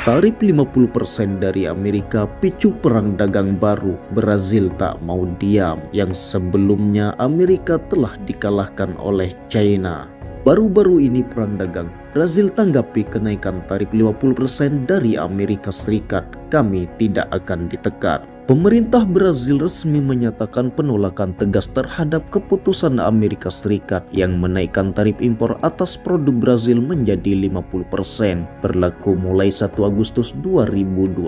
Tarif 50% dari Amerika picu perang dagang baru. Brazil tak mau diam. Yang sebelumnya Amerika telah dikalahkan oleh China. Baru-baru ini perang dagang. Brazil tanggapi kenaikan tarif 50% dari Amerika Serikat. Kami tidak akan ditekan. Pemerintah Brazil resmi menyatakan penolakan tegas terhadap keputusan Amerika Serikat yang menaikkan tarif impor atas produk Brazil menjadi 50% berlaku mulai 1 Agustus 2025.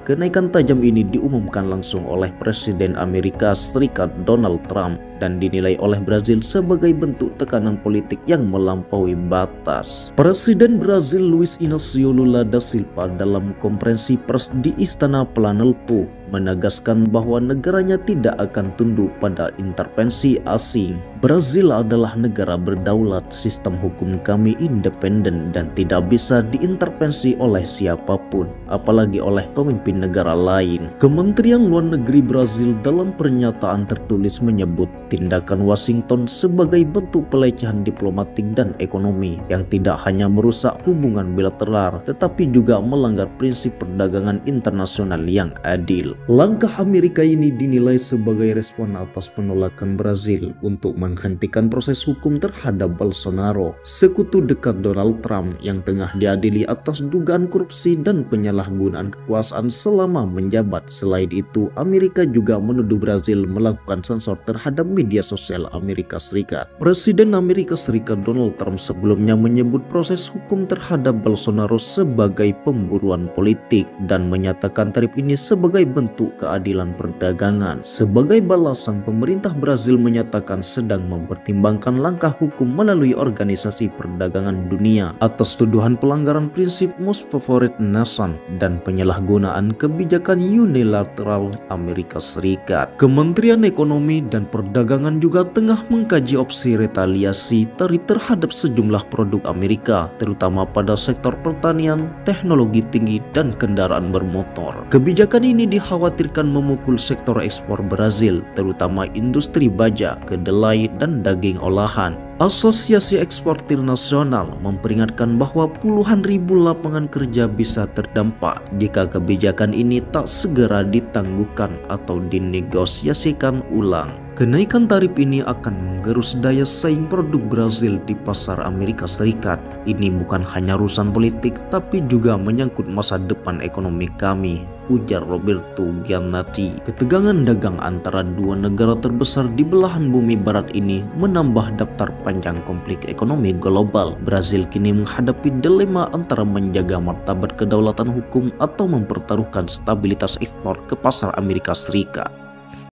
Kenaikan tajam ini diumumkan langsung oleh Presiden Amerika Serikat Donald Trump dan dinilai oleh Brazil sebagai bentuk tekanan politik yang melampaui batas. Presiden Brazil Luiz Inácio Lula da Silva dalam konferensi pers di Istana Planalto menegaskan bahwa negaranya tidak akan tunduk pada intervensi asing. Brazil adalah negara berdaulat, sistem hukum kami independen dan tidak bisa diintervensi oleh siapapun, apalagi oleh pemimpin negara lain. Kementerian Luar Negeri Brazil dalam pernyataan tertulis menyebut tindakan Washington sebagai bentuk pelecehan diplomatik dan ekonomi yang tidak hanya merusak hubungan bilateral tetapi juga melanggar prinsip perdagangan internasional yang adil. Langkah Amerika ini dinilai sebagai respon atas penolakan Brazil untuk menghentikan proses hukum terhadap Bolsonaro, sekutu dekat Donald Trump yang tengah diadili atas dugaan korupsi dan penyalahgunaan kekuasaan selama menjabat. Selain itu, Amerika juga menuduh Brazil melakukan sensor terhadap media sosial Amerika Serikat. Presiden Amerika Serikat Donald Trump sebelumnya menyebut proses hukum terhadap Bolsonaro sebagai pemburuan politik dan menyatakan tarif ini sebagai bentuk keadilan perdagangan. Sebagai balasan, pemerintah Brazil menyatakan sedang mempertimbangkan langkah hukum melalui Organisasi Perdagangan Dunia atas tuduhan pelanggaran prinsip Most Favored Nation dan penyalahgunaan kebijakan unilateral Amerika Serikat. Kementerian Ekonomi dan Perdagangan juga tengah mengkaji opsi retaliasi tarif terhadap sejumlah produk Amerika, terutama pada sektor pertanian, teknologi tinggi, dan kendaraan bermotor. Kebijakan ini dikhawatirkan memukul sektor ekspor Brazil, terutama industri baja, kedelai, dan daging olahan. Asosiasi Eksportir Nasional memperingatkan bahwa puluhan ribu lapangan kerja bisa terdampak jika kebijakan ini tak segera ditangguhkan atau dinegosiasikan ulang. Kenaikan tarif ini akan menggerus daya saing produk Brazil di pasar Amerika Serikat. Ini bukan hanya urusan politik, tapi juga menyangkut masa depan ekonomi kami, ujar Roberto Giannati. Ketegangan dagang antara dua negara terbesar di belahan bumi barat ini menambah daftar panjang konflik ekonomi global. Brazil kini menghadapi dilema antara menjaga martabat kedaulatan hukum atau mempertaruhkan stabilitas ekspor ke pasar Amerika Serikat.